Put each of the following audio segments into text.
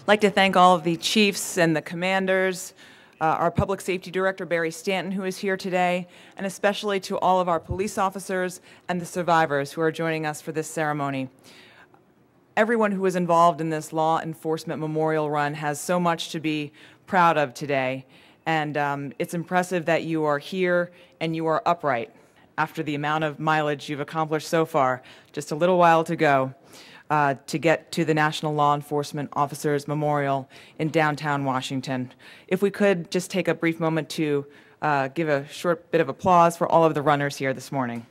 I'd like to thank all of the chiefs and the commanders, our Public Safety Director, Barry Stanton, who is here today, and especially to all of our police officers and the survivors who are joining us for this ceremony. Everyone who is involved in this law enforcement memorial run has so much to be proud of today, and it's impressive that you are here and you are upright after the amount of mileage you've accomplished so far. Just a little while to go to get to the National Law Enforcement Officers Memorial in downtown Washington. If we could just take a brief moment to give a short bit of applause for all of the runners here this morning.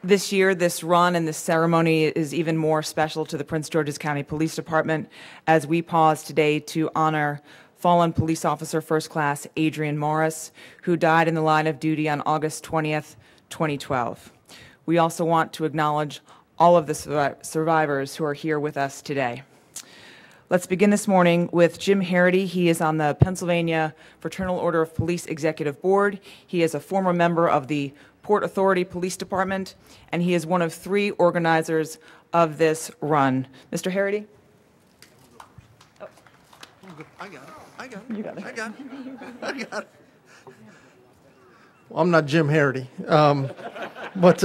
This year, this run and this ceremony is even more special to the Prince George's County Police Department as we pause today to honor fallen police officer First Class Adrian Morris, who died in the line of duty on August 20th, 2012. We also want to acknowledge all of the survivors who are here with us today. Let's begin this morning with Jim Harity. He is on the Pennsylvania Fraternal Order of Police Executive Board. He is a former member of the Port Authority Police Department, and he is one of 3 organizers of this run. Mr. Harity? Oh. I got it. I got it. You got it. I got it. I got it. Well, I'm not Jim Harity, but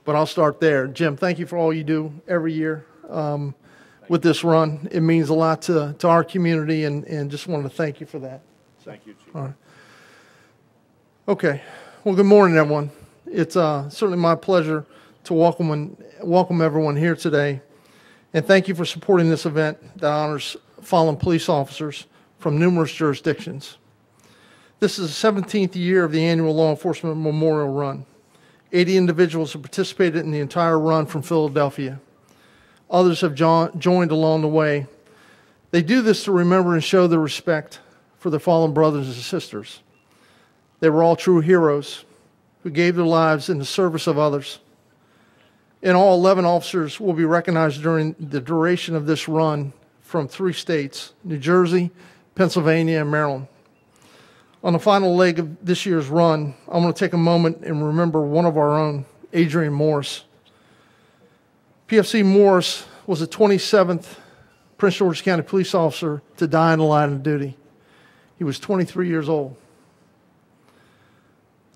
I'll start there. Jim, thank you for all you do every year with this run. It means a lot to our community, and just wanted to thank you for that. Thank you, Chief. All right. Okay. Well, good morning, everyone. It's certainly my pleasure to welcome everyone here today, and thank you for supporting this event that honors fallen police officers from numerous jurisdictions. This is the 17th year of the annual Law Enforcement Memorial Run. 80 individuals have participated in the entire run from Philadelphia. Others have joined along the way. They do this to remember and show their respect for their fallen brothers and sisters. They were all true heroes who gave their lives in the service of others. And all 11 officers will be recognized during the duration of this run from 3 states, New Jersey, Pennsylvania, and Maryland. On the final leg of this year's run, I want to take a moment and remember one of our own, Adrian Morris. PFC Morris was the 27th Prince George's County police officer to die in the line of duty. He was 23 years old.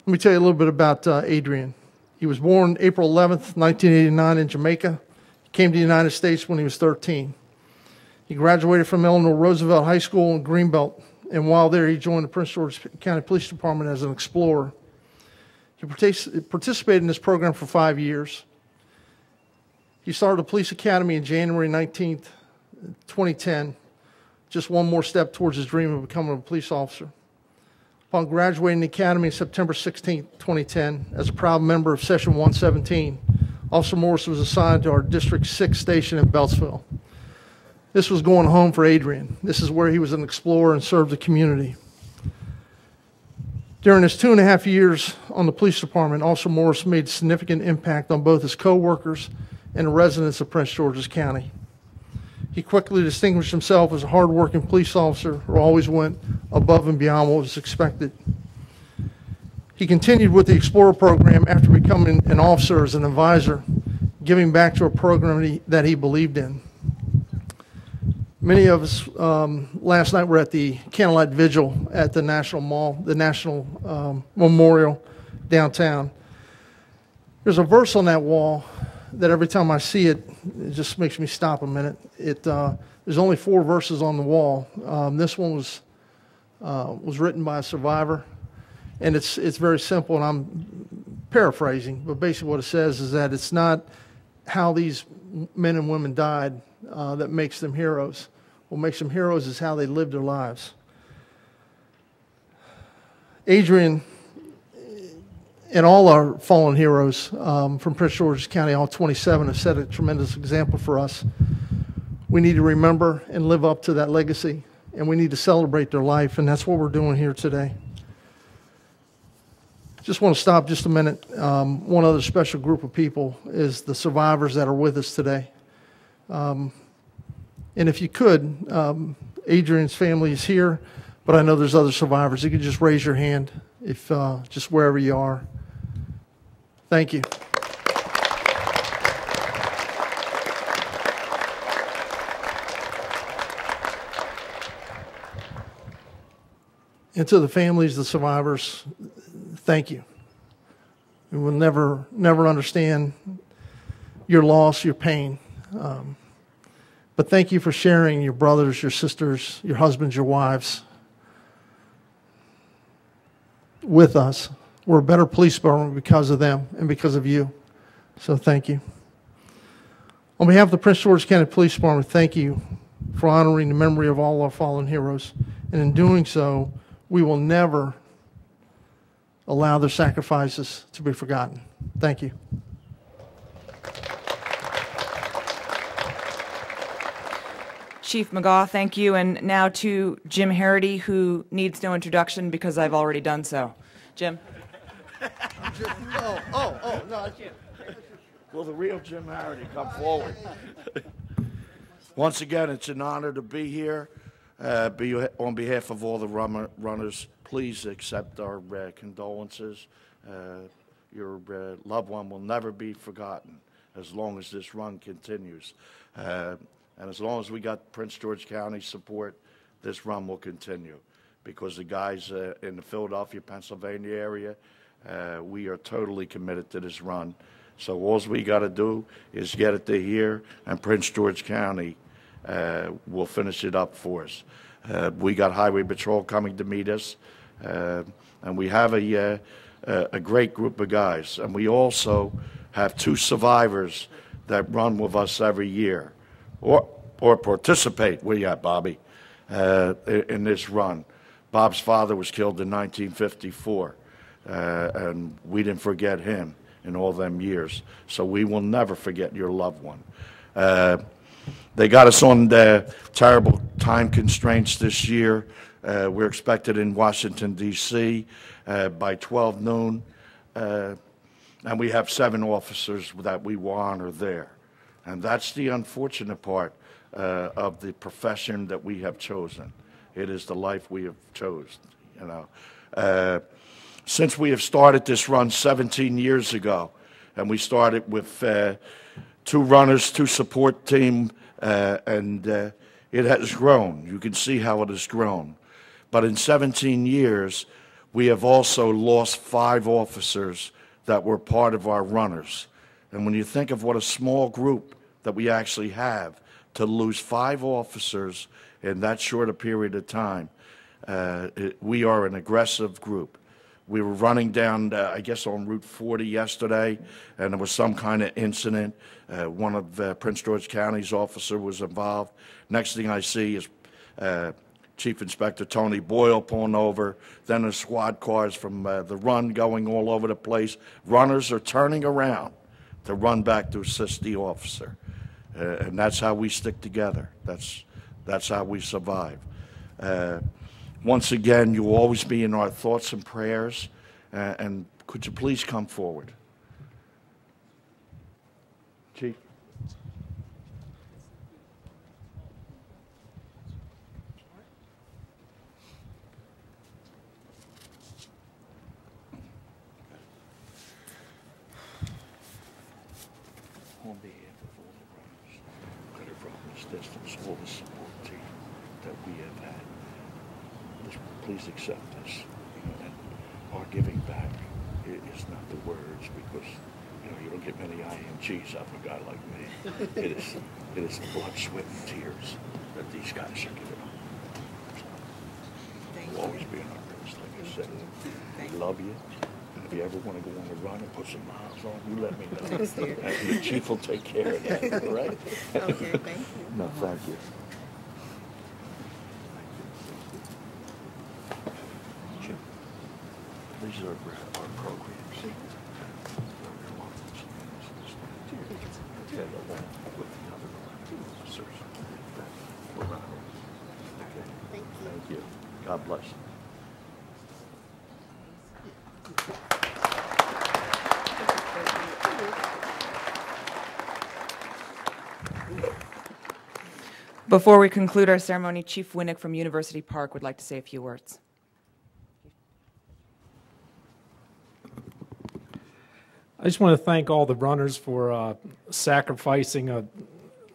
Let me tell you a little bit about Adrian. He was born April 11th, 1989 in Jamaica. He came to the United States when he was 13. He graduated from Eleanor Roosevelt High School in Greenbelt, and while there he joined the Prince George's County Police Department as an explorer. He participated in this program for 5 years. He started the police academy in January 19th, 2010, just one more step towards his dream of becoming a police officer. Upon graduating the academy September 16, 2010, as a proud member of Session 117, Officer Morris was assigned to our District 6 station in Beltsville. This was going home for Adrian. This is where he was an explorer and served the community. During his 2.5 years on the police department, Officer Morris made a significant impact on both his co-workers and the residents of Prince George's County. He quickly distinguished himself as a hard-working police officer who always went above and beyond what was expected. He continued with the Explorer program after becoming an officer as an advisor, giving back to a program that he believed in. Many of us last night were at the candlelight vigil at the National Mall, the National Memorial downtown. There's a verse on that wall that every time I see it, it just makes me stop a minute. There's only 4 verses on the wall. This one was written by a survivor, and it's very simple, and I'm paraphrasing, but basically what it says is that it's not how these men and women died that makes them heroes. What makes them heroes is how they lived their lives. Adrian and all our fallen heroes from Prince George's County, all 27, have set a tremendous example for us. We need to remember and live up to that legacy, and we need to celebrate their life, and that's what we're doing here today. Just want to stop just a minute. One other special group of people is the survivors that are with us today. And if you could, Adrian's family is here, but I know there's other survivors. You could just raise your hand if just wherever you are. Thank you. And to the families, the survivors, thank you. We will never understand your loss, your pain. But thank you for sharing your brothers, your sisters, your husbands, your wives with us. We're a better police department because of them and because of you. So thank you. On behalf of the Prince George's County Police Department, thank you for honoring the memory of all our fallen heroes. And in doing so, we will never allow their sacrifices to be forgotten. Thank you. Chief Magaw, thank you. And now to Jim Harity, who needs no introduction because I've already done so. Jim. No, I can't. Will the real Jim Harity come forward? Once again, it's an honor to be here. On behalf of all the runners, please accept our condolences. Your loved one will never be forgotten as long as this run continues. And as long as we got Prince George County support, this run will continue. Because the guys in the Philadelphia, Pennsylvania area, we are totally committed to this run. So all we got to do is get it to here, and Prince George County will finish it up for us. We got Highway Patrol coming to meet us, and we have a great group of guys. And we also have 2 survivors that run with us every year, or participate. Where you at, Bobby? In this run. Bob's father was killed in 1954, and we didn't forget him in all them years. So we will never forget your loved one. They got us on the terrible time constraints this year. We're expected in Washington, D.C. By 12 noon, and we have 7 officers that we will honor there. And that's the unfortunate part of the profession that we have chosen. It is the life we have chosen, you know. Since we have started this run 17 years ago, and we started with 2 runners, 2 support team, and it has grown. You can see how it has grown. But in 17 years, we have also lost 5 officers that were part of our runners. And when you think of what a small group that we actually have, to lose 5 officers in that short a period of time, we are an aggressive group. We were running down, I guess, on Route 40 yesterday, and there was some kind of incident. One of Prince George County's officer was involved. Next thing I see is Chief Inspector Tony Boyle pulling over. Then the squad cars from the run going all over the place. Runners are turning around to run back to assist the officer. And that's how we stick together. That's how we survive. Once again, you will always be in our thoughts and prayers. And could you please come forward? Chief. On behalf of all the runners that have run this distance, all the support team that we have had, please accept this. And our giving back is not the words, because you don't get many IMGs out of a guy like me. It is the blood, sweat, and tears that these guys are giving up. We'll always be in our prayers, like I said. We love you. And if you ever want to go on a run and put some miles on, you let me know. And the chief will take care of that, all right? Okay, thank you. No, thank you. Jim, these are our programs. Yeah, along with the other officers that were running. Okay. Thank you. Thank you. God bless. Before we conclude our ceremony, Chief Winnick from University Park would like to say a few words. I just want to thank all the runners for sacrificing a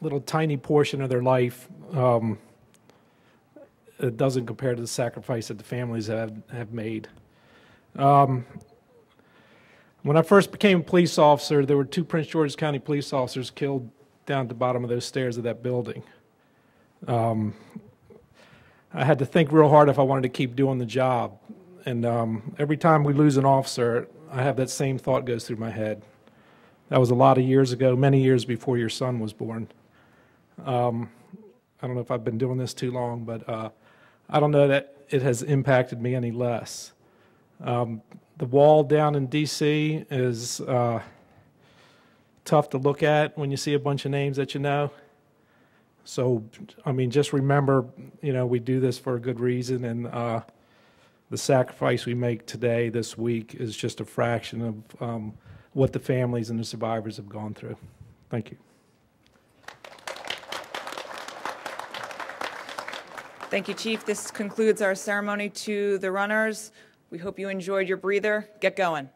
little tiny portion of their life. it doesn't compare to the sacrifice that the families have made. When I first became a police officer, there were 2 Prince George's County police officers killed down at the bottom of those stairs of that building. I had to think real hard if I wanted to keep doing the job. And every time we lose an officer, I have that same thought goes through my head. That was a lot of years ago, many years before your son was born. I don't know if I've been doing this too long, but I don't know that it has impacted me any less. The wall down in D.C. is tough to look at when you see a bunch of names that you know. So, I mean, just remember, we do this for a good reason, and the sacrifice we make today, this week, is just a fraction of what the families and the survivors have gone through. Thank you. Thank you, Chief. This concludes our ceremony to the runners. We hope you enjoyed your breather. Get going.